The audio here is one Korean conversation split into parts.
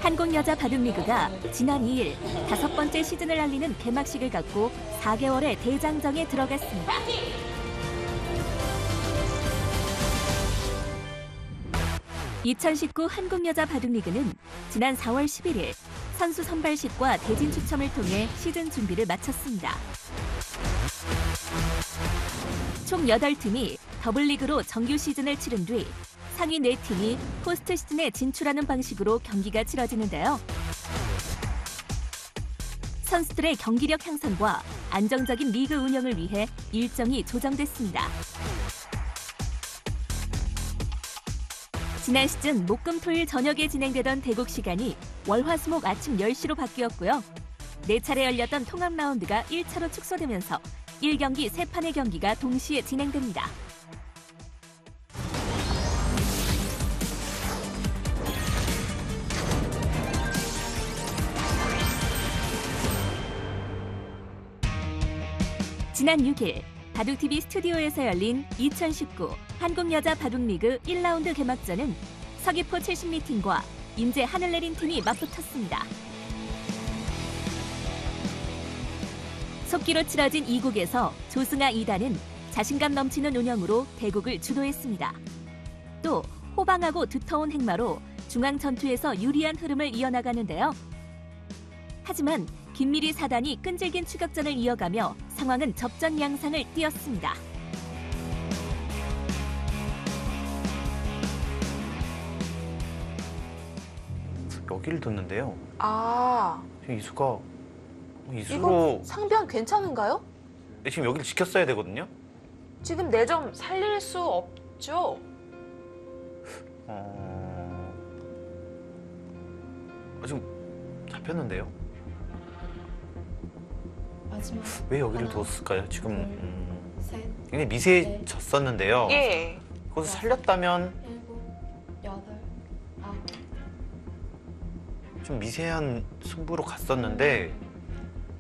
한국여자 바둑리그가 지난 2일 5번째 시즌을 알리는 개막식을 갖고 4개월의 대장정에 들어갔습니다. (2019) 한국여자 바둑리그는 지난 4월 11일 선수 선발식과 대진 추첨을 통해 시즌 준비를 마쳤습니다. 총 8팀이 더블리그로 정규 시즌을 치른 뒤 상위 4팀이 포스트 시즌에 진출하는 방식으로 경기가 치러지는데요. 선수들의 경기력 향상과 안정적인 리그 운영을 위해 일정이 조정됐습니다. 지난 시즌 목금토일 저녁에 진행되던 대국 시간이 월화수목 아침 10시로 바뀌었고요. 4차례 열렸던 통합 라운드가 1차로 축소되면서 1경기 3판의 경기가 동시에 진행됩니다. 지난 6일 바둑TV 스튜디오에서 열린 2019 한국여자 바둑리그 1라운드 개막전은 서귀포 70리팀과 인제 하늘내린 팀이 맞붙었습니다. 속기로 치러진 2국에서 조승아 2단은 자신감 넘치는 운영으로 대국을 주도했습니다. 또 호방하고 두터운 행마로 중앙 전투에서 유리한 흐름을 이어나가는데요. 하지만 김미리 4단이 끈질긴 추격전을 이어가며 상황은 접전 양상을 띄었습니다. 여기를 뒀는데요. 아, 이수가 이거 이수로 상변 괜찮은가요? 지금 여기를 지켰어야 되거든요. 지금 4점 살릴 수 없죠? 지금 잡혔는데요. 마지막 왜 여기를 하나, 두었을까요? 지금 셋, 굉장히 미세해졌었는데요. 예. 그것을 살렸다면 7, 8, 9. 좀 미세한 승부로 갔었는데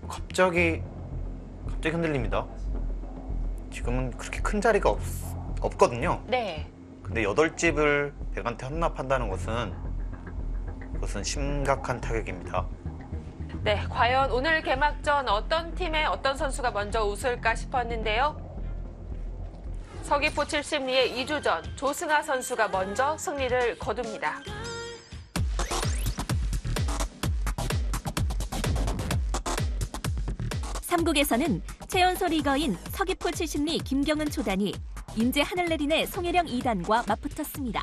갑자기 흔들립니다. 지금은 그렇게 큰 자리가 없거든요. 네. 근데 8집을 백한테 헌납한다는 그것은 심각한 타격입니다. 네, 과연 오늘 개막전 어떤 팀의 어떤 선수가 먼저 웃을까 싶었는데요. 서귀포 70리의 2주전 조승아 선수가 먼저 승리를 거둡니다. (3국에서는) 최연소 리거인 서귀포 70리 김경은 초단이 인제 하늘내린의 송혜령 2단과 맞붙었습니다.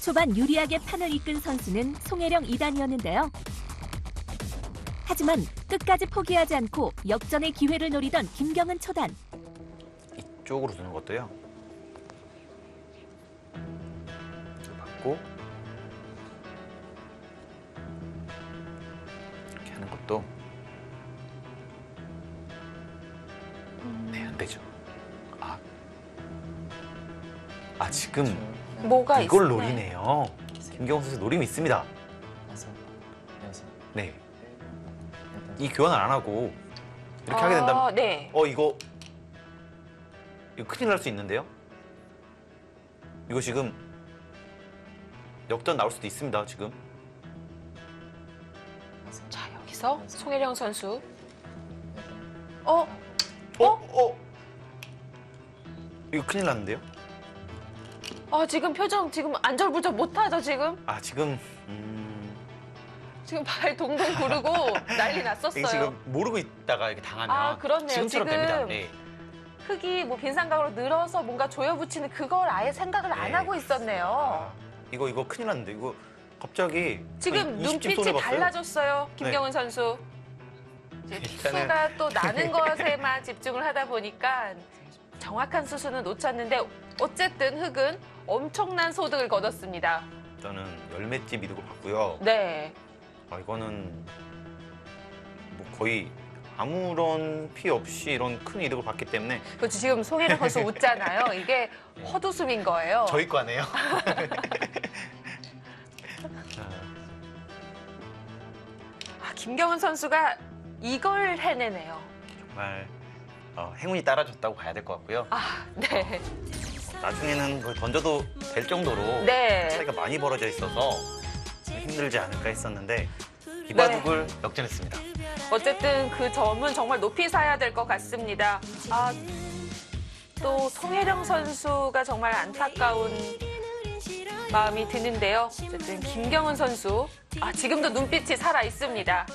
초반 유리하게 판을 이끈 선수는 송혜령 2단이었는데요. 하지만 끝까지 포기하지 않고 역전의 기회를 노리던 김경은 초단. 이쪽으로 두는 것도요. 받고 이렇게 하는 것도 네, 안 되죠. 지금 뭐가 이걸 있나요? 노리네요. 김경훈 선수 노림이 있습니다. 5, 6. 네. 이 교환을 안 하고 이렇게 하게 된다면 네. 이거 큰일 날 수 있는데요. 이거 지금 역전 나올 수도 있습니다. 지금. 자, 여기서 송혜령 선수. 이거 큰일 났는데요. 지금 표정 지금 안절부절 못하죠 지금? 지금 지금 발 동동 구르고 난리 났었어요. 이게 지금 모르고 있다가 이렇게 당하면 그렇네요. 지금처럼 지금 됩니다. 네. 흙이 빈상각으로 늘어서 뭔가 조여붙이는 그걸 아예 생각을 안 네. 하고 있었네요. 이거 큰일 났는데 이거 갑자기 지금 한 20집 눈빛이 손해봤어요. 달라졌어요. 김경은 선수. 이제 투수가 또 나는 것에만 집중을 하다 보니까 정확한 수순은 놓쳤는데 어쨌든 흙은 엄청난 소득을 거뒀습니다. 저는 열매집 이득을 봤고요. 네. 이거는 뭐 거의 아무런 피해 없이 이런 큰 이득을 봤기 때문에 그렇죠. 지금 송혜령 선수 웃잖아요. 이게 헛웃음인 거예요. 저희 과네요. 김경은 선수가 이걸 해내네요. 정말 행운이 따라줬다고 봐야 될 것 같고요. 네. 나중에는 그걸 던져도 될 정도로 네. 차이가 많이 벌어져 있어서 힘들지 않을까 했었는데 이 바둑을 역전했습니다. 어쨌든 그 점은 정말 높이 사야 될 것 같습니다. 또 송혜령 선수가 정말 안타까운 마음이 드는데요. 어쨌든 김경은 선수, 지금도 눈빛이 살아 있습니다.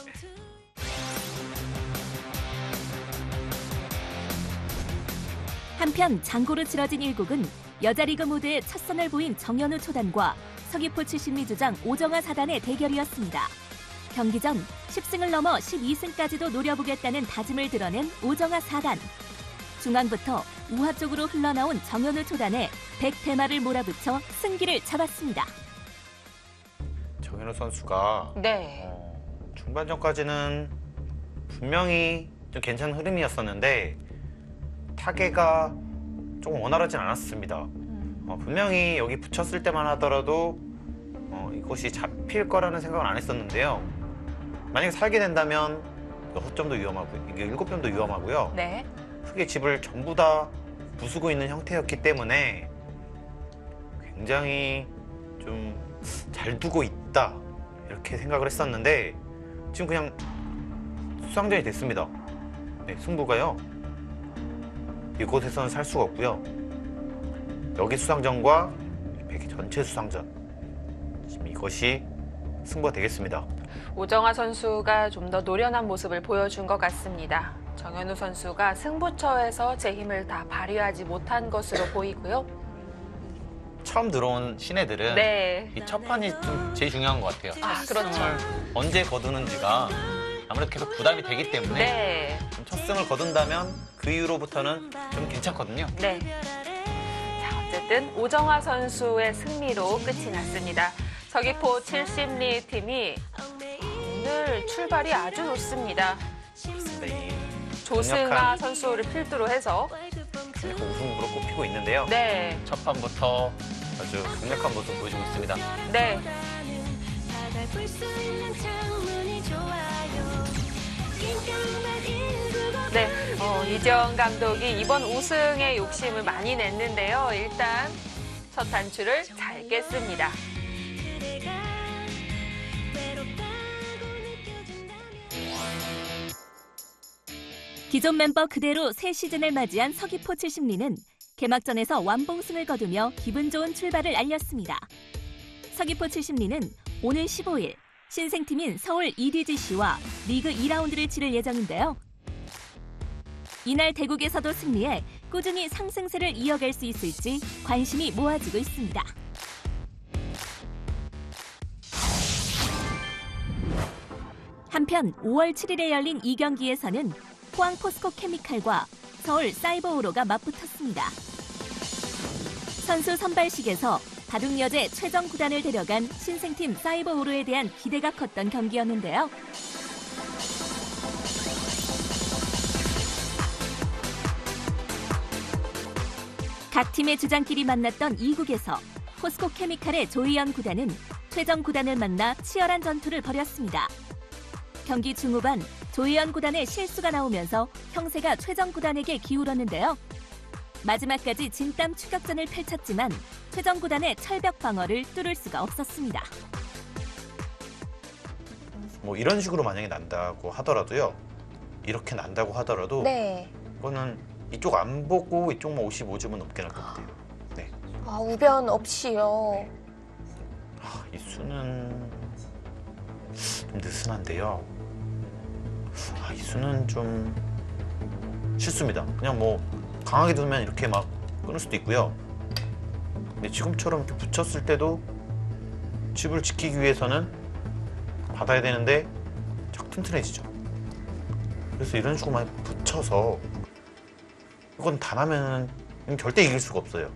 한편 장고로 치러진 1국은 여자리그 무대에 첫 선을 보인 정현우 초단과 서귀포 출신 주장 오정아 사단의 대결이었습니다. 경기 전 10승을 넘어 12승까지도 노려보겠다는 다짐을 드러낸 오정아 사단. 중앙부터 우하 쪽으로 흘러나온 정현우 초단에 100대마를 몰아붙여 승기를 잡았습니다. 정현우 선수가 네. 중반전까지는 분명히 좀 괜찮은 흐름이었었는데 타계가 조금 원활하진 않았습니다. 분명히 여기 붙였을 때만 하더라도 이것이 잡힐 거라는 생각은 안 했었는데요. 만약에 살게 된다면 6점도 위험하고 이게 7점도 위험하고요. 네. 크게 집을 전부 다 부수고 있는 형태였기 때문에 굉장히 좀 잘 두고 있다 이렇게 생각을 했었는데 지금 그냥 수상전이 됐습니다. 네, 승부가요. 이곳에서는 살 수가 없고요. 여기 수상전과 백이 전체 수상전 지금 이것이 승부가 되겠습니다. 오정아 선수가 좀 더 노련한 모습을 보여준 것 같습니다. 정현우 선수가 승부처에서 제 힘을 다 발휘하지 못한 것으로 보이고요. 처음 들어온 신예들은 네. 이 첫 판이 좀 제일 중요한 것 같아요. 그렇죠. 승을 언제 거두는지가 아무래도 계속 부담이 되기 때문에 네. 첫 승을 거둔다면 그 이후로부터는 좀 괜찮거든요. 네. 자, 어쨌든 오정아 선수의 승리로 끝이 났습니다. 서귀포 70리 팀이 오늘 출발이 아주 좋습니다. 그렇습니다. 이 조승아 강력한 선수를 필두로 해서 우승으로 꼽히고 있는데요. 네. 첫 판부터 아주 강력한 모습 보여주고 있습니다. 네. 네, 이재원 감독이 이번 우승의 욕심을 많이 냈는데요. 일단 첫 단추를 잘 깼습니다. 기존 멤버 그대로 새 시즌을 맞이한 서귀포 70리는 개막전에서 완봉승을 거두며 기분 좋은 출발을 알렸습니다. 서귀포 70리는 오늘 15일 신생팀인 서울 EDGC와 리그 2라운드를 치를 예정인데요. 이날 대국에서도 승리해 꾸준히 상승세를 이어갈 수 있을지 관심이 모아지고 있습니다. 한편 5월 7일에 열린 2경기에서는 포항 포스코 케미칼과 서울 사이버오로가 맞붙었습니다. 선수 선발식에서 바둑여제 최정 구단을 데려간 신생팀 사이버오로에 대한 기대가 컸던 경기였는데요. 각 팀의 주장끼리 만났던 2국에서 포스코 케미칼의 조희연 구단은 최정 구단을 만나 치열한 전투를 벌였습니다. 경기 중후반 조희연 구단의 실수가 나오면서 형세가 최정 구단에게 기울었는데요. 마지막까지 진땀 추격전을 펼쳤지만 최정 구단의 철벽 방어를 뚫을 수가 없었습니다. 뭐 이런 식으로 만약에 난다고 하더라도요. 이렇게 난다고 하더라도 네. 이거는 이쪽 안 보고 이쪽만 55점은 넘게 날 것 같아요. 네. 우변 없이요. 이 수는 좀 느슨한데요. 이 수는 좀 실수입니다. 그냥 뭐 강하게 두면 이렇게 막 끊을 수도 있고요. 근데 지금처럼 이렇게 붙였을 때도 집을 지키기 위해서는 받아야 되는데 자꾸 튼튼해지죠. 그래서 이런 식으로 많이 붙여서 이건 단하면 절대 이길 수가 없어요.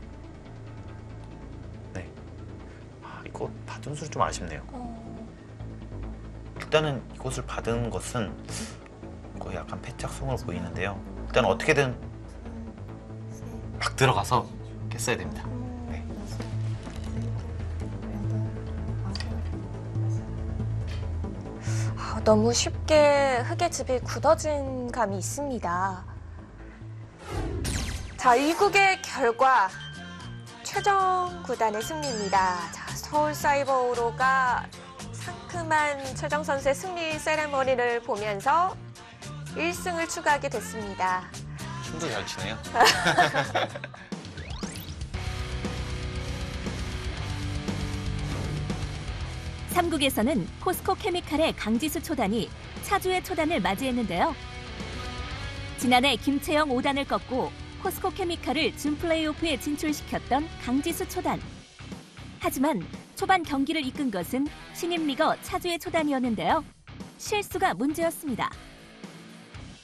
네. 이거 받은 수는 좀 아쉽네요. 일단은 이것을 받은 것은 거의 약간 패착성으로 보이는데요. 일단 어떻게든 막 들어가서 깼어야 됩니다. 네. 너무 쉽게 흙의 집이 굳어진 감이 있습니다. 자, 1국의 결과 최정 구단의 승리입니다. 자, 서울 사이버오로가 상큼한 최정 선수의 승리 세레머니를 보면서 1승을 추가하게 됐습니다. 춤도 잘 추네요. 3국에서는 포스코 케미칼의 강지수 초단이 차주의 초단을 맞이했는데요. 지난해 김채영 5단을 꺾고 포스코 케미칼을 준 플레이오프에 진출시켰던 강지수 초단. 하지만 초반 경기를 이끈 것은 신인 리거 차주의 초단이었는데요. 실수가 문제였습니다.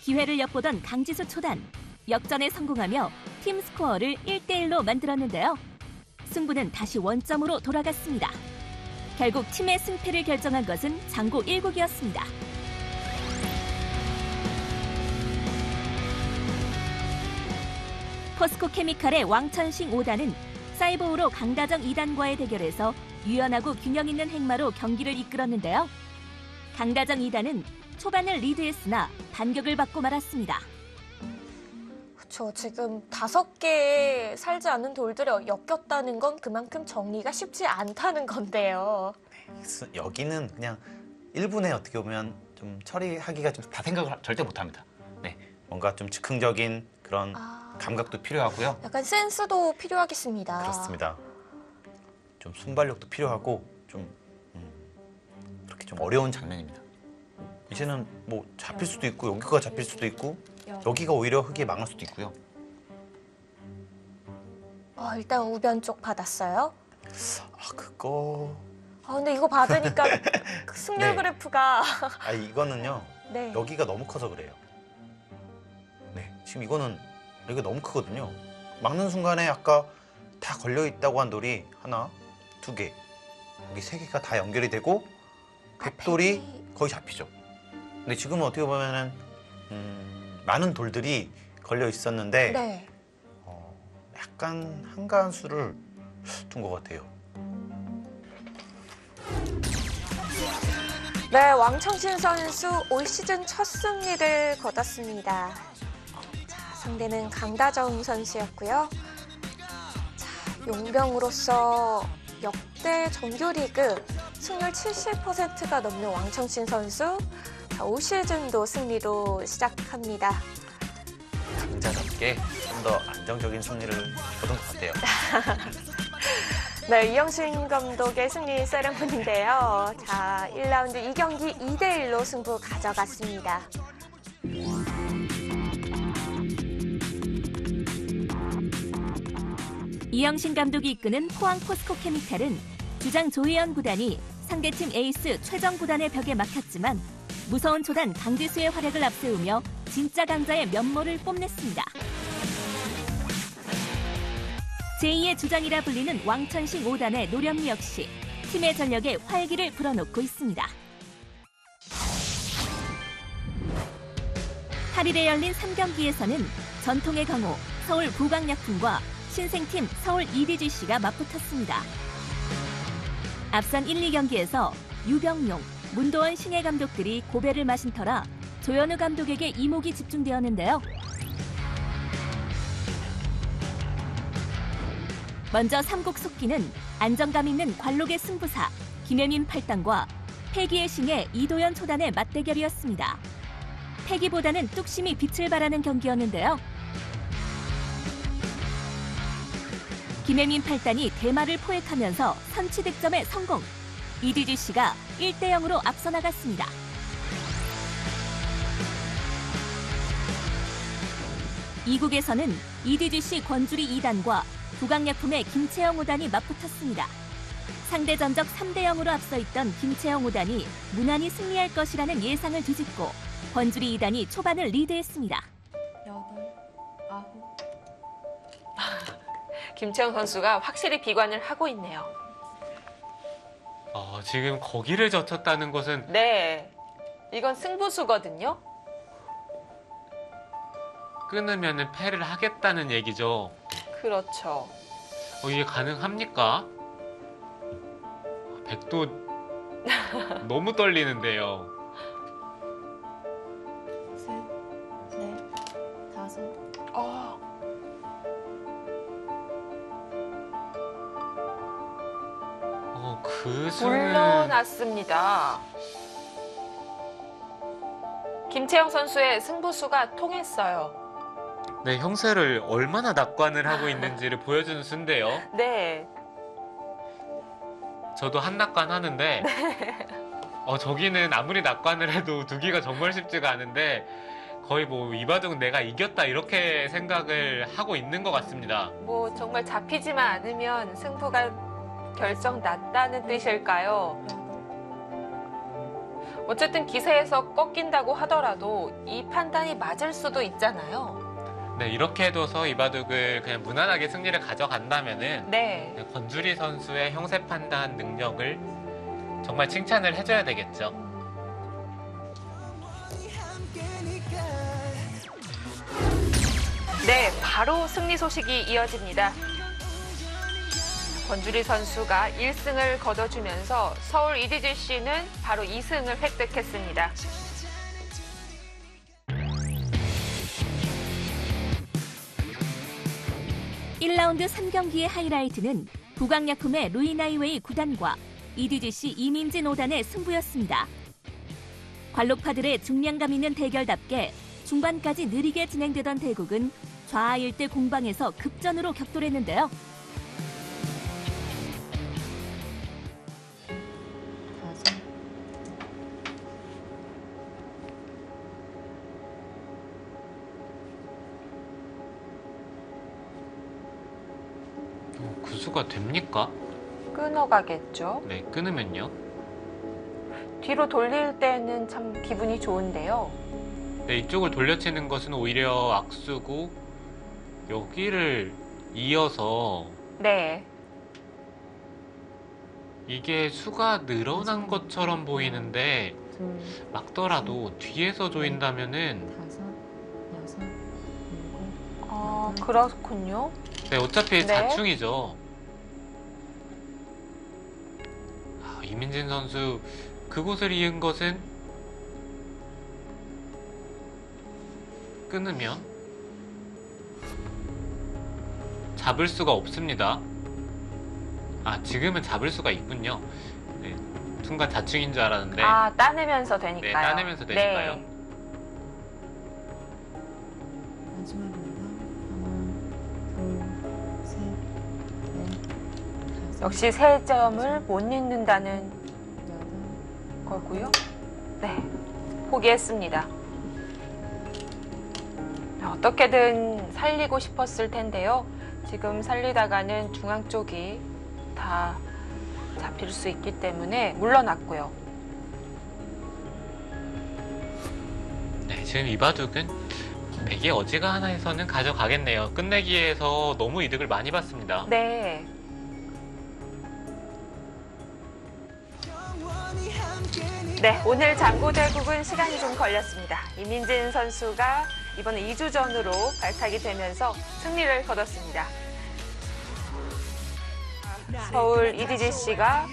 기회를 엿보던 강지수 초단. 역전에 성공하며 팀 스코어를 1대1로 만들었는데요. 승부는 다시 원점으로 돌아갔습니다. 결국 팀의 승패를 결정한 것은 장고 1국이었습니다. 포스코 케미칼의 왕천식 5단은 사이보우로 강다정 2단과의 대결에서 유연하고 균형 있는 행마로 경기를 이끌었는데요. 강다정 2단은 초반을 리드했으나 반격을 받고 말았습니다. 그렇죠. 지금 5개의 살지 않는 돌들이 엮였다는 건 그만큼 정리가 쉽지 않다는 건데요. 여기는 그냥 1분에 어떻게 보면 좀 처리하기가 좀 다 생각을 절대 못합니다. 네, 뭔가 좀 즉흥적인 그런 감각도 필요하고요. 약간 센스도 필요하겠습니다. 그렇습니다. 좀 순발력도 필요하고 좀 그렇게 좀 어려운 장면입니다. 이제는 뭐 잡힐 수도 있고 여기가 잡힐 수도 있고 여기가 오히려 흙에 망할 수도 있고요. 일단 우변 쪽 받았어요. 그거 근데 이거 받으니까 그 승률 네. 그래프가 이거는요. 네. 여기가 너무 커서 그래요. 네, 지금 이거는 여기가 너무 크거든요. 막는 순간에 아까 다 걸려 있다고 한 돌이 하나, 2개, 여기 3개가 다 연결이 되고 백돌이 거의 잡히죠. 근데 지금은 어떻게 보면은 많은 돌들이 걸려 있었는데 네. 약간 한가한수를 둔 것 같아요. 네, 왕청신 선수 올 시즌 첫 승리를 거뒀습니다. 자, 상대는 강다정 선수였고요. 자, 용병으로서 역대 정규리그 승률 70%가 넘는 왕청신 선수. 자, 올 시즌도 승리로 시작합니다. 강자답게 좀 더 안정적인 승리를 거둔 것 같아요. 네, 이영신 감독의 승리 세레머니인데요. 자, 1라운드 2경기 2대1로 승부 가져갔습니다. 이영신 감독이 이끄는 포항 포스코 케미칼은 주장 조혜연 구단이 상대팀 에이스 최정 구단의 벽에 막혔지만 무서운 초단 강지수의 활약을 앞세우며 진짜 강자의 면모를 뽐냈습니다. 제2의 주장이라 불리는 왕천식 5단의 노련미 역시 팀의 전력에 활기를 불어넣고 있습니다. 8일에 열린 3경기에서는 전통의 강호 서울 부강약품과 신생팀 서울 EDGC가 맞붙었습니다. 앞선 1, 2경기에서 유병용, 문도원 신예 감독들이 고배를 마신 터라 조현우 감독에게 이목이 집중되었는데요. 먼저 삼국 속기는 안정감 있는 관록의 승부사 김혜민 8단과 패기의 신예 이도현 초단의 맞대결이었습니다. 패기보다는 뚝심이 빛을 발하는 경기였는데요. 김혜민 8단이 대마를 포획하면서 선취 득점에 성공. EDGC가 1대0으로 앞서 나갔습니다. 이국에서는 EDGC 권주리 2단과 부강약품의 김채영 5단이 맞붙었습니다. 상대 전적 3대0으로 앞서 있던 김채영 5단이 무난히 승리할 것이라는 예상을 뒤집고 권주리 2단이 초반을 리드했습니다. 8, 9. 김채영 선수가 확실히 비관을 하고 있네요. 지금 거기를 젖혔다는 것은 네, 이건 승부수거든요. 끊으면 패를 하겠다는 얘기죠. 그렇죠. 이게 가능합니까? 백도 너무 떨리는데요. 셋, 넷, 다섯. 그 수는 물러났습니다. 김채영 선수의 승부수가 통했어요. 네, 형세를 얼마나 낙관을 하고 있는지를 보여주는 수인데요. 네. 저도 한 낙관 하는데 저기는 아무리 낙관을 해도 두기가 정말 쉽지가 않은데 거의 뭐 이바둑은 내가 이겼다 이렇게 생각을 하고 있는 것 같습니다. 뭐 정말 잡히지만 않으면 승부가 결정 났다는 뜻일까요? 어쨌든 기세에서 꺾인다고 하더라도 이 판단이 맞을 수도 있잖아요. 네, 이렇게 둬서 이바둑을 그냥 무난하게 승리를 가져간다면은 네. 권주리 선수의 형세 판단 능력을 정말 칭찬을 해줘야 되겠죠. 네, 바로 승리 소식이 이어집니다. 권주리 선수가 1승을 거둬주면서 서울 EDGC는 바로 2승을 획득했습니다. (1라운드) 3경기의 하이라이트는 부강약품의 루이나이웨이 9단과 EDGC 이민진 5단의 승부였습니다. 관록파들의 중량감 있는 대결답게 중반까지 느리게 진행되던 대국은 좌하 일대 공방에서 급전으로 격돌했는데요. 다섯. 구수가 됩니까? 끊어가겠죠. 네, 끊으면요. 뒤로 돌릴 때는 참 기분이 좋은데요. 네, 이쪽을 돌려치는 것은 오히려 악수고 여기를 이어서 네. 이게 수가 늘어난 것처럼 보이는데 둘, 막더라도 뒤에서 조인다면은 다섯, 여섯, 일곱. 그렇군요. 네, 어차피 네. 자충이죠. 이민진 선수 그곳을 이은 것은 끊으면 잡을 수가 없습니다. 지금은 잡을 수가 있군요. 네, 순간 자충인 줄 알았는데 따내면서 되니까요. 네, 따내면서 되니까요. 네. 마지막입니다. 하나, 둘, 셋, 넷, 다섯, 역시 세 점을 못 잊는다는 여덟, 거고요. 네, 포기했습니다. 어떻게든 살리고 싶었을 텐데요. 지금 살리다가는 중앙 쪽이 다 잡힐 수 있기 때문에 물러났고요. 네, 지금 이바둑은 백의 어지가 하나에서는 가져가겠네요. 끝내기에서 너무 이득을 많이 봤습니다. 네. 네, 오늘 장고대국은 시간이 좀 걸렸습니다. 이민진 선수가 이번에 2주전으로 발탁이 되면서 승리를 거뒀습니다. 서울 EDGC가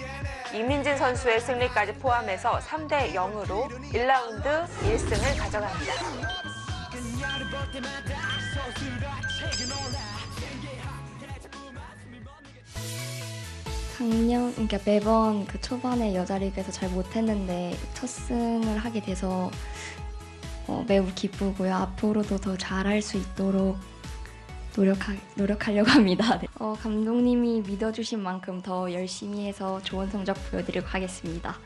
이민진 선수의 승리까지 포함해서 3대 0으로 1라운드 1승을 가져갑니다. 그러니까 매번 그 초반에 여자리그에서 잘 못했는데 첫 승을 하게 돼서 매우 기쁘고요. 앞으로도 더 잘할 수 있도록 노력하려고 합니다. 네. 감독님이 믿어주신 만큼 더 열심히 해서 좋은 성적 보여드리고 하겠습니다.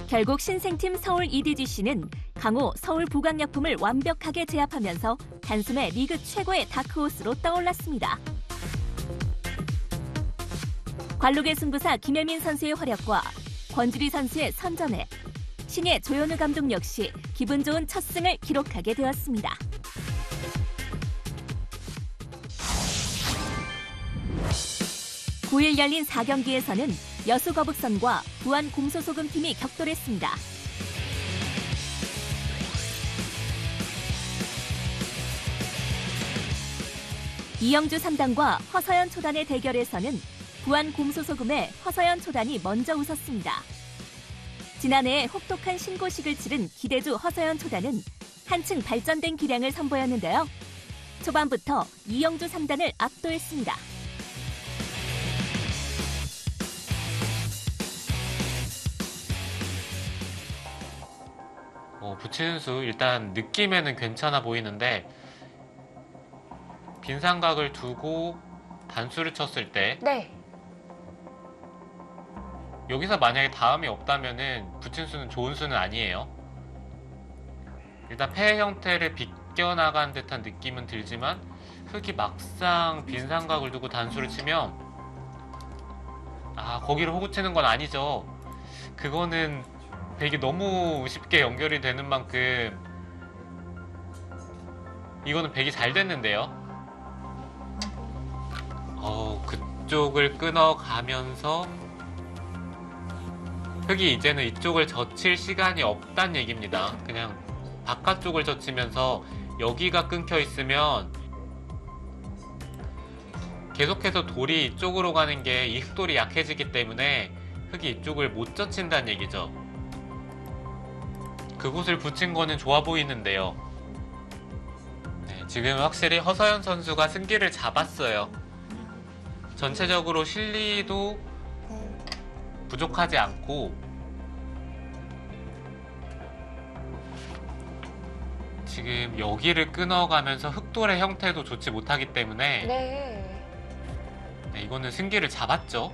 결국 신생팀 서울 EDGC는 강호 서울 부강약품을 완벽하게 제압하면서 단숨에 리그 최고의 다크호스로 떠올랐습니다. 관록의 승부사 김혜민 선수의 활약과 권주리 선수의 선전에 신예 조현우 감독 역시 기분 좋은 첫 승을 기록하게 되었습니다. (9일) 열린 4경기에서는 여수거북선과 부안 공소소금팀이 격돌했습니다. 이영주 3단과 허서연 초단의 대결에서는 부안 공소소금의 허서연 초단이 먼저 웃었습니다. 지난해 혹독한 신고식을 치른 기대주 허서연 초단은 한층 발전된 기량을 선보였는데요. 초반부터 이영주 3단을 압도했습니다. 부친수 일단 느낌에는 괜찮아 보이는데 빈삼각을 두고 단수를 쳤을 때 네. 여기서 만약에 다음이 없다면은 부친수는 좋은 수는 아니에요. 일단 패 형태를 비껴나간 듯한 느낌은 들지만 흑이 막상 빈삼각을 두고 단수를 치면 거기를 호구 치는 건 아니죠. 그거는 백이 너무 쉽게 연결이 되는 만큼 이거는 백이 잘 됐는데요. 그쪽을 끊어가면서 흑이 이제는 이쪽을 젖힐 시간이 없단 얘기입니다. 그냥 바깥쪽을 젖히면서 여기가 끊겨 있으면 계속해서 돌이 이쪽으로 가는 게 이 흑돌이 약해지기 때문에 흑이 이쪽을 못 젖힌다는 얘기죠. 그곳을 붙인 거는 좋아 보이는데요. 네, 지금 확실히 허서연 선수가 승기를 잡았어요. 전체적으로 실리도 부족하지 않고 지금 여기를 끊어가면서 흑돌의 형태도 좋지 못하기 때문에 네. 이거는 승기를 잡았죠.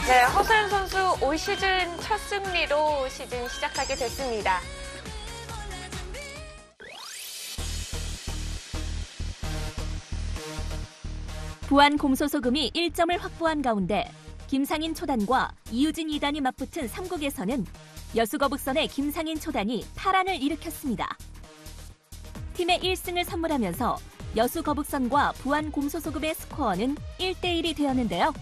네, 허서연 선수 올 시즌 첫 승리로 시즌 시작하게 됐습니다. 부안 공소소금이 1점을 확보한 가운데 김상인 초단과 이유진 2단이 맞붙은 3국에서는 여수거북선의 김상인 초단이 파란을 일으켰습니다. 팀의 1승을 선물하면서 여수거북선과 부안 공소소금의 스코어는 1대1이 되었는데요.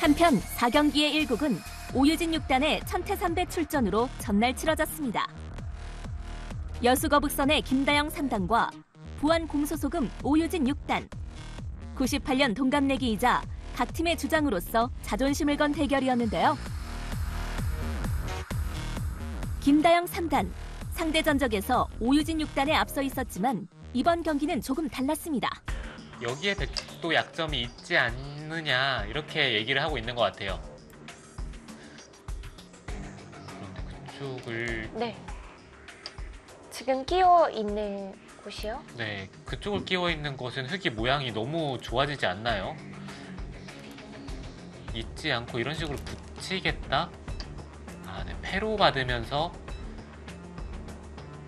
한편 4경기의 1국은 오유진 6단의 천태삼배 출전으로 전날 치러졌습니다. 여수거북선의 김다영 3단과 부안 공소소금 오유진 6단. 98년 동갑내기이자 각 팀의 주장으로서 자존심을 건 대결이었는데요. 김다영 3단, 상대 전적에서 오유진 6단에 앞서 있었지만 이번 경기는 조금 달랐습니다. 여기에 백도 약점이 있지 않느냐 이렇게 얘기를 하고 있는 것 같아요. 그런데 그쪽을 네. 지금 끼워 있는 곳이요? 네, 그쪽을 끼워 있는 것은 흑이 모양이 너무 좋아지지 않나요? 잊지 않고 이런 식으로 붙이겠다? 네, 패로 받으면서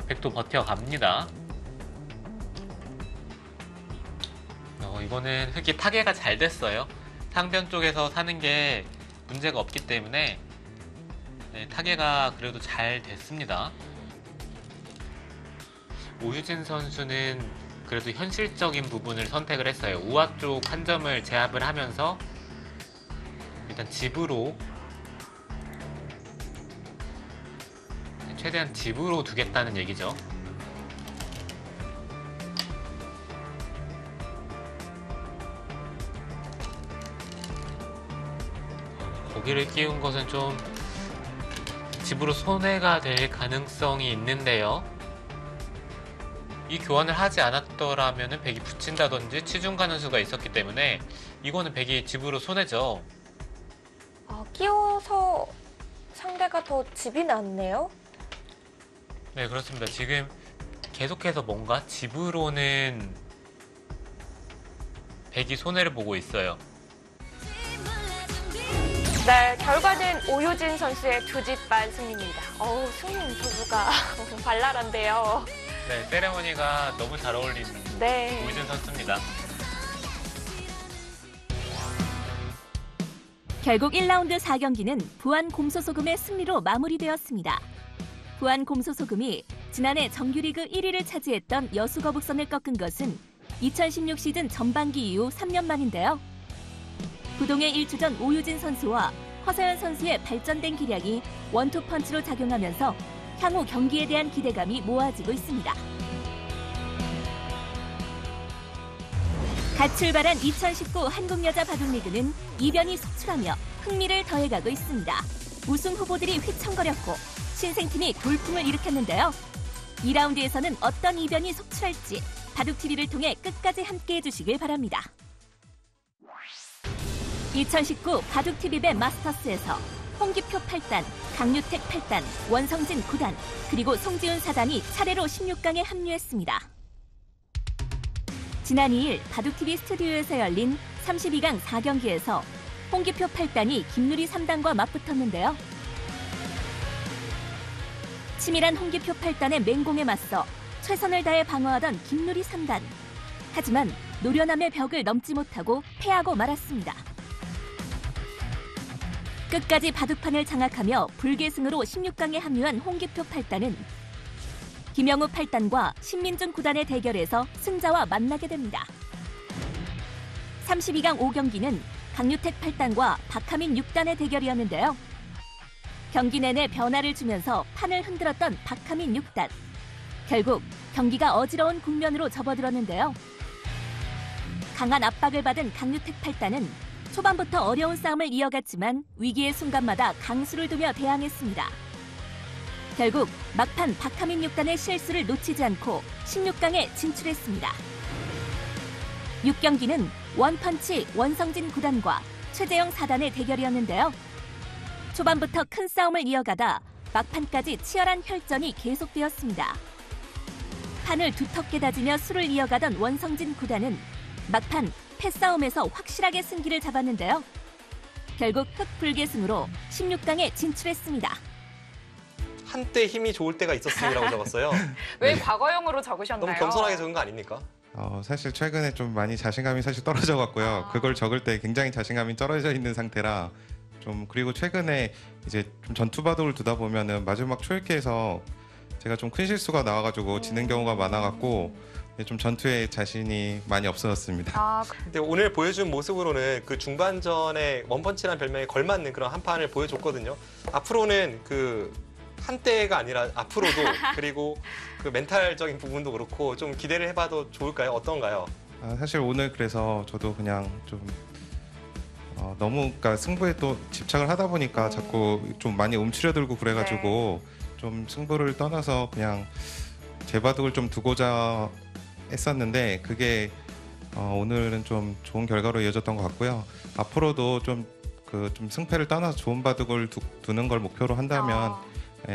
백도 버텨갑니다. 이거는 흑이 타개가 잘 됐어요. 상변 쪽에서 사는 게 문제가 없기 때문에 타개가 그래도 잘 됐습니다. 오유진 선수는 그래도 현실적인 부분을 선택을 했어요. 우아 쪽 한 점을 제압을 하면서 일단 집으로 최대한 집으로 두겠다는 얘기죠. 거기를 끼운 것은 좀 집으로 손해가 될 가능성이 있는데요. 이 교환을 하지 않았더라면 백이 붙인다든지 치중 가는 수가 있었기 때문에 이거는 백이 집으로 손해죠. 끼워서 상대가 더 집이 났네요. 네, 그렇습니다. 지금 계속해서 뭔가 집으로는 백이 손해를 보고 있어요. 네, 결과는 오유진 선수의 두짓반 승리입니다. 승리 인터뷰가 발랄한데요. 네, 세레머니가 너무 잘 어울리는 네. 오유진 선수입니다. 결국 1라운드 4경기는 부안 공소소금의 승리로 마무리되었습니다. 부안 공소소금이 지난해 정규리그 1위를 차지했던 여수거북선을 꺾은 것은 2016 시즌 전반기 이후 3년 만인데요. 부동의 1주전 오유진 선수와 허서연 선수의 발전된 기량이 원투펀치로 작용하면서 향후 경기에 대한 기대감이 모아지고 있습니다. 갓 출발한 2019 한국여자 바둑리그는 이변이 속출하며 흥미를 더해가고 있습니다. 우승 후보들이 휘청거렸고 신생팀이 돌풍을 일으켰는데요. 2라운드에서는 어떤 이변이 속출할지 바둑TV를 통해 끝까지 함께해 주시길 바랍니다. 2019 바둑TV배 마스터스에서 홍기표 8단, 강유택 8단, 원성진 9단, 그리고 송지훈 4단이 차례로 16강에 합류했습니다. 지난 2일 바둑TV 스튜디오에서 열린 32강 4경기에서 홍기표 8단이 김누리 3단과 맞붙었는데요. 치밀한 홍기표 8단의 맹공에 맞서 최선을 다해 방어하던 김누리 3단. 하지만 노련함의 벽을 넘지 못하고 패하고 말았습니다. 끝까지 바둑판을 장악하며 불계승으로 16강에 합류한 홍기표 8단은 김영우 8단과 신민준 9단의 대결에서 승자와 만나게 됩니다. 32강 5경기는 강유택 8단과 박하민 6단의 대결이었는데요. 경기 내내 변화를 주면서 판을 흔들었던 박하민 6단. 결국 경기가 어지러운 국면으로 접어들었는데요. 강한 압박을 받은 강유택 8단은 초반부터 어려운 싸움을 이어갔지만 위기의 순간마다 강수를 두며 대항했습니다. 결국 막판 박하민 6단의 실수를 놓치지 않고 16강에 진출했습니다. 6경기는 원펀치 원성진 9단과 최재영 4단의 대결이었는데요. 초반부터 큰 싸움을 이어가다 막판까지 치열한 혈전이 계속되었습니다. 판을 두텁게 다지며 수를 이어가던 원성진 9단은 막판 패싸움에서 확실하게 승기를 잡았는데요. 결국 흑불계승으로 16강에 진출했습니다. 한때 힘이 좋을 때가 있었음이라고 적었어요. 왜 과거형으로 적으셨나요? 너무 겸손하게 적은 거 아닙니까? 사실 최근에 좀 많이 자신감이 사실 떨어져 갔고요. 그걸 적을 때 굉장히 자신감이 떨어져 있는 상태라 좀 그리고 최근에 이제 좀 전투 바둑을 두다 보면은 마지막 초읽기에서 제가 좀 큰 실수가 나와가지고 지는 경우가 많아갖고 좀 전투에 자신이 많이 없어졌습니다. 근데 오늘 보여준 모습으로는 그 중반전에 원펀치라는 별명에 걸맞는 그런 한 판을 보여줬거든요. 앞으로는 그 한때가 아니라 앞으로도 그리고 그 멘탈적인 부분도 그렇고 좀 기대를 해봐도 좋을까요? 어떤가요? 사실 오늘 그래서 저도 그냥 좀 너무 그러니까 승부에 또 집착을 하다 보니까 자꾸 좀 많이 움츠려들고 그래가지고 좀 승부를 떠나서 그냥 제 바둑을 좀 두고자 했었는데 그게 오늘은 좀 좋은 결과로 이어졌던 것 같고요. 앞으로도 좀 승패를 떠나서 좋은 바둑을 두는 걸 목표로 한다면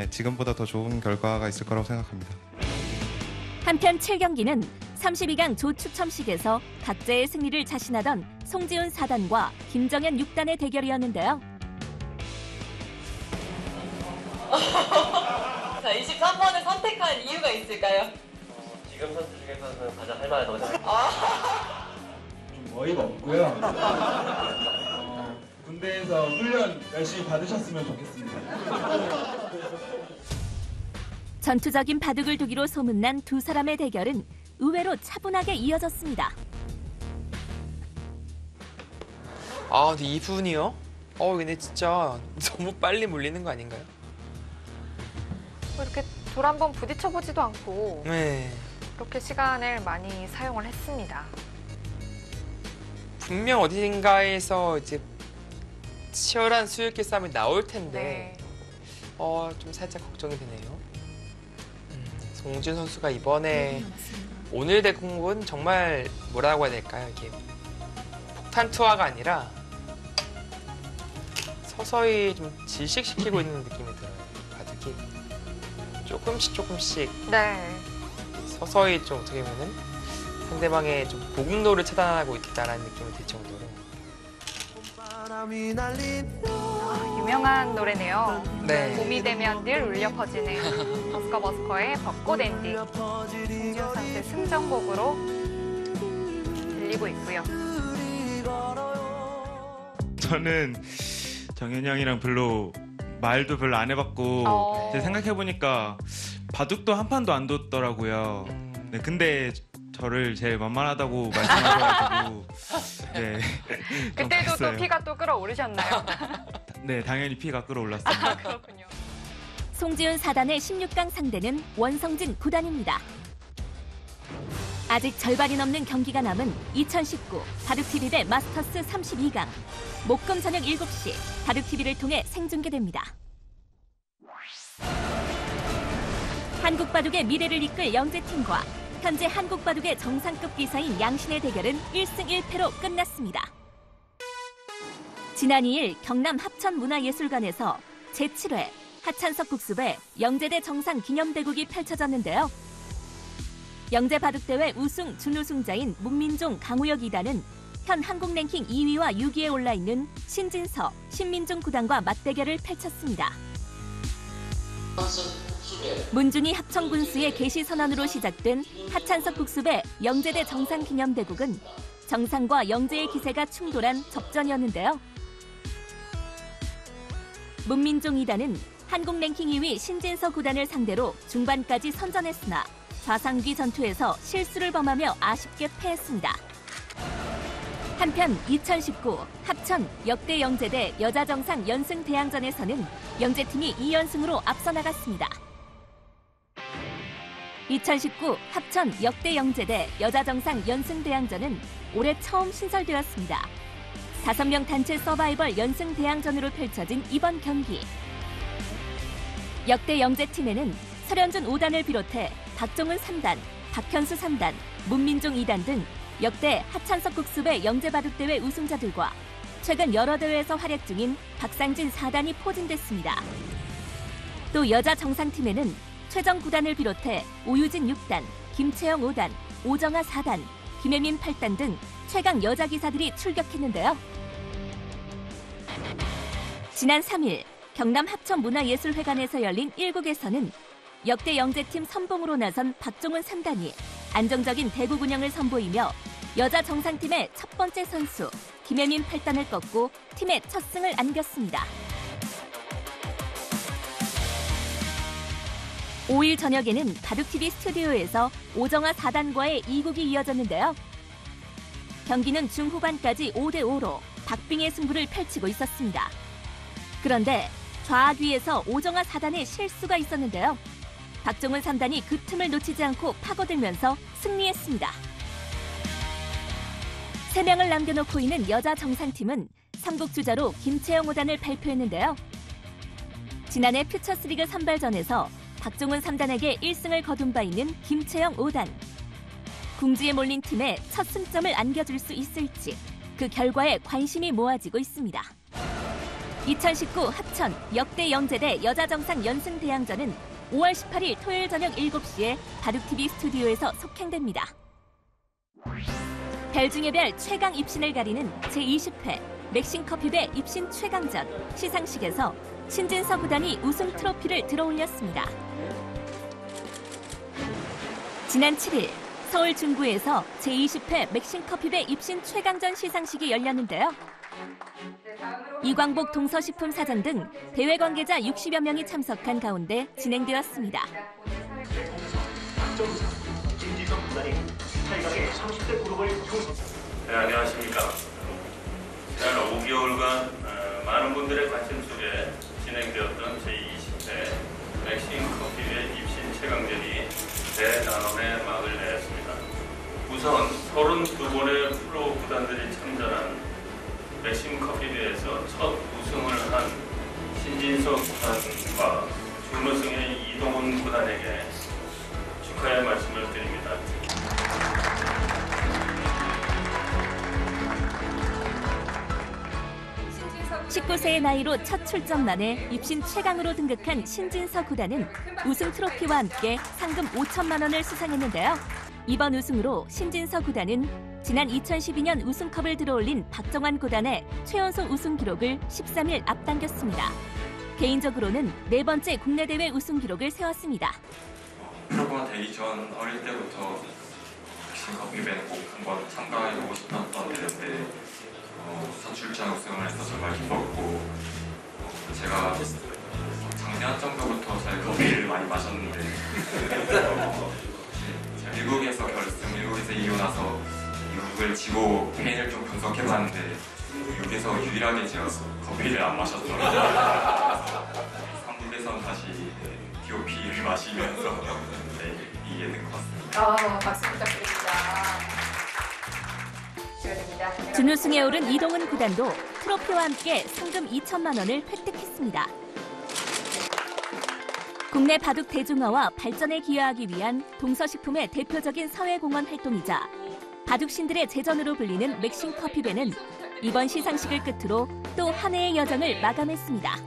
지금보다 더 좋은 결과가 있을 거라고 생각합니다. 한편 7경기는 32강 조추첨식에서 각자의 승리를 자신하던 송지훈 4단과 김정현 6단의 대결이었는데요. 자, 23번을 선택한 이유가 있을까요? 지금 선수 중에서는 가장 할 만하다고 생각합니다. 좀 어이가 없고요. 군대에서 훈련 열심히 받으셨으면 좋겠습니다. 전투적인 바둑을 두기로 소문난 두 사람의 대결은 의외로 차분하게 이어졌습니다. 근데 이분이요? 근데 진짜 너무 빨리 몰리는 거 아닌가요? 이렇게 돌 한번 부딪혀보지도 않고 네. 그렇게 시간을 많이 사용을 했습니다. 분명 어딘가에서 이제 치열한 수익기 싸움이 나올 텐데 좀 살짝 걱정이 되네요. 송지훈 선수가 이번에 오늘 대공은 정말 뭐라고 해야 될까요? 이게 폭탄 투하가 아니라 서서히 좀 질식시키고 있는 느낌이 들어요. 바둑이 조금씩 서서히 좀 어떻게 보면은 상대방의 좀 고급노를 차단하고 있다라는 느낌이 들 정도로. 유명한 노래네요. 네. 봄이 되면 늘 울려 퍼지는 버스커버스커의 벚꽃 엔딩. 송지훈 선수의 승전곡으로 들리고 있고요. 저는 정현이 형이랑 말도 별로 안 해봤고 제가 생각해보니까 바둑도 한 판도 안 뒀더라고요. 네, 근데 저를 제일 만만하다고 말씀하셔가지고 그때도 또 피가 또 끌어오르셨나요? 네, 당연히 피가 끌어올랐습니다. 그렇군요. 송지훈 4단의 16강 상대는 원성진 9단입니다. 아직 절반이 넘는 경기가 남은 2019 바둑TV 대 마스터스 32강. 목금 저녁 7시 바둑TV를 통해 생중계됩니다. 한국바둑의 미래를 이끌 영재팀과 현재 한국바둑의 정상급 기사인 양신의 대결은 1승 1패로 끝났습니다. 지난 2일 경남 합천문화예술관에서 제7회 하찬석 국수배 영재대 정상 기념대국이 펼쳐졌는데요. 영재바둑대회 우승 준우승자인 문민종 강우혁 2단은 현 한국 랭킹 2위와 6위에 올라있는 신진서, 신민중 9단과 맞대결을 펼쳤습니다. 문준희 합천군수의 개시 선언으로 시작된 하찬석 국수배 영재대 정상 기념대국은 정상과 영재의 기세가 충돌한 접전이었는데요. 문민종 2단은 한국 랭킹 2위 신진서 9단을 상대로 중반까지 선전했으나 좌상귀 전투에서 실수를 범하며 아쉽게 패했습니다. 한편 2019 합천 역대 영재대 여자정상 연승 대항전에서는 영재팀이 2연승으로 앞서 나갔습니다. 2019 합천 역대 영재대 여자정상 연승 대항전은 올해 처음 신설되었습니다. 5명 단체 서바이벌 연승 대항전으로 펼쳐진 이번 경기. 역대 영재팀에는 설현준 5단을 비롯해 박종훈 3단, 박현수 3단, 문민종 2단 등 역대 하찬석 국수배 영재바둑대회 우승자들과 최근 여러 대회에서 활약 중인 박상진 4단이 포진됐습니다. 또 여자 정상팀에는 최정 9단을 비롯해 오유진 6단, 김채영 5단, 오정아 4단, 김혜민 8단 등 최강 여자 기사들이 출격했는데요. 지난 3일 경남 합천문화예술회관에서 열린 1국에서는 역대 영재팀 선봉으로 나선 박종훈 3단이 안정적인 대국 운영을 선보이며 여자 정상팀의 첫 번째 선수 김혜민 8단을 꺾고 팀의 첫 승을 안겼습니다. 5일 저녁에는 바둑TV 스튜디오에서 오정아 4단과의 2국이 이어졌는데요. 경기는 중후반까지 5대5로 박빙의 승부를 펼치고 있었습니다. 그런데 좌귀에서 오정아 4단의 실수가 있었는데요. 박종훈 3단이 그 틈을 놓치지 않고 파고들면서 승리했습니다. 3명을 남겨놓고 있는 여자 정상팀은 삼국주자로 김채영 5단을 발표했는데요. 지난해 퓨처스리그 선발전에서 박종훈 3단에게 1승을 거둔 바 있는 김채영 5단. 궁지에 몰린 팀에 첫 승점을 안겨줄 수 있을지 그 결과에 관심이 모아지고 있습니다. 2019 합천 역대 영재대 여자정상 연승 대항전은 5월 18일 토요일 저녁 7시에 바둑TV 스튜디오에서 속행됩니다. 별 중에 별 최강 입신을 가리는 제20회 맥싱커피배 입신 최강전 시상식에서 신진서 9단이 우승 트로피를 들어올렸습니다. 지난 7일 서울 중구에서 제20회 맥싱커피배 입신 최강전 시상식이 열렸는데요. 이광복 동서식품사장 등 대회 관계자 60여 명이 참석한 가운데 진행되었습니다. 네, 안녕하십니까. 지난 5개월간 많은 분들의 관심 속에 진행되었던 제20회 맥싱커피배 입신 최강전이 대난원의 막을 내렸습니다. 우선 32번의 프로 구단들이 참전한 맥싱커피대회에서 첫 우승을 한 신진서 구단과 준우승의 이동훈 구단에게 축하의 말씀을 드립니다. 19세의 나이로 첫 출전만에 입신 최강으로 등극한 신진서 9단은 우승 트로피와 함께 상금 5천만 원을 수상했는데요. 이번 우승으로 신진서 9단은 지난 2012년 우승컵을 들어올린 박정환 9단의 최연소 우승 기록을 13일 앞당겼습니다. 개인적으로는 4번째 국내 대회 우승 기록을 세웠습니다. 프로가 되기 전 어릴 때부터 맥싱커피배는 꼭 한번 참가해보고 싶었던 대회인데 첫 출전 우승을 해서 정말 기뻤고 제가 작년 정도부터 잘 커피를 많이 마셨는데 미국에서 결승, 미국에서 이기고 나서 미국을 지고 페인을 좀 분석해봤는데 미국에서 유일하게 제가 커피를 안 마셨더라고요. 한국에선 다시 DOP를 마시면서 이기게 된 것 같습니다. 박수 부탁드립니다. 준우승에 오른 이동은 구단도 트로피와 함께 상금 2천만 원을 획득했습니다. 국내 바둑 대중화와 발전에 기여하기 위한 동서식품의 대표적인 사회공헌 활동이자 바둑신들의 제전으로 불리는 맥심 커피배는 이번 시상식을 끝으로 또 한 해의 여정을 마감했습니다.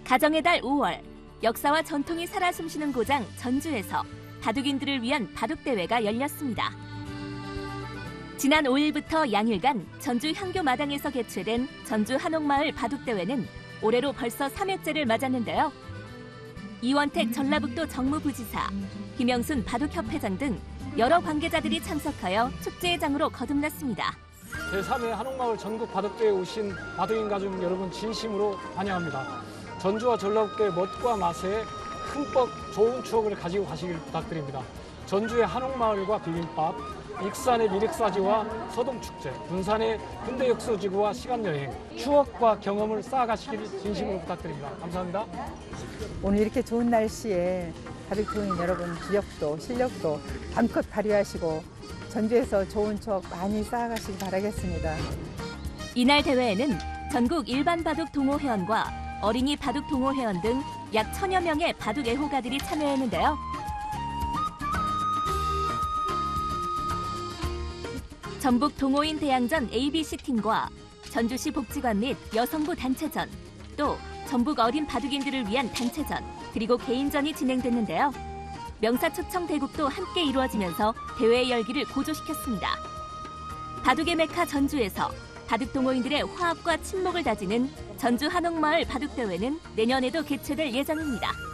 가정의 달 5월, 역사와 전통이 살아 숨쉬는 고장 전주에서 바둑인들을 위한 바둑대회가 열렸습니다. 지난 5일부터 양일간 전주 향교마당에서 개최된 전주 한옥마을 바둑대회는 올해로 벌써 3회째를 맞았는데요. 이원택 전라북도 정무부지사, 김영순 바둑협회장 등 여러 관계자들이 참석하여 축제의 장으로 거듭났습니다. 제3회 한옥마을 전국 바둑대회에 오신 바둑인 가족 여러분 진심으로 환영합니다. 전주와 전라북도의 멋과 맛에 흠뻑 좋은 추억을 가지고 가시길 부탁드립니다. 전주의 한옥마을과 비빔밥, 익산의 미륵사지와 서동축제, 군산의 군대역소지구와 시간여행, 추억과 경험을 쌓아가시길 진심으로 부탁드립니다. 감사합니다. 오늘 이렇게 좋은 날씨에 바둑도인 여러분 기력도 실력도 밤껏 발휘하시고 전주에서 좋은 추억 많이 쌓아가시기 바라겠습니다. 이날 대회에는 전국 일반 바둑 동호회원과 어린이 바둑 동호회원 등 약 1000여 명의 바둑 애호가들이 참여했는데요. 전북 동호인 대항전 ABC팀과 전주시 복지관 및 여성부 단체전, 또 전북 어린 바둑인들을 위한 단체전, 그리고 개인전이 진행됐는데요. 명사초청 대국도 함께 이루어지면서 대회 열기를 고조시켰습니다. 바둑의 메카 전주에서 바둑 동호인들의 화합과 친목을 다지는 전주 한옥마을 바둑대회는 내년에도 개최될 예정입니다.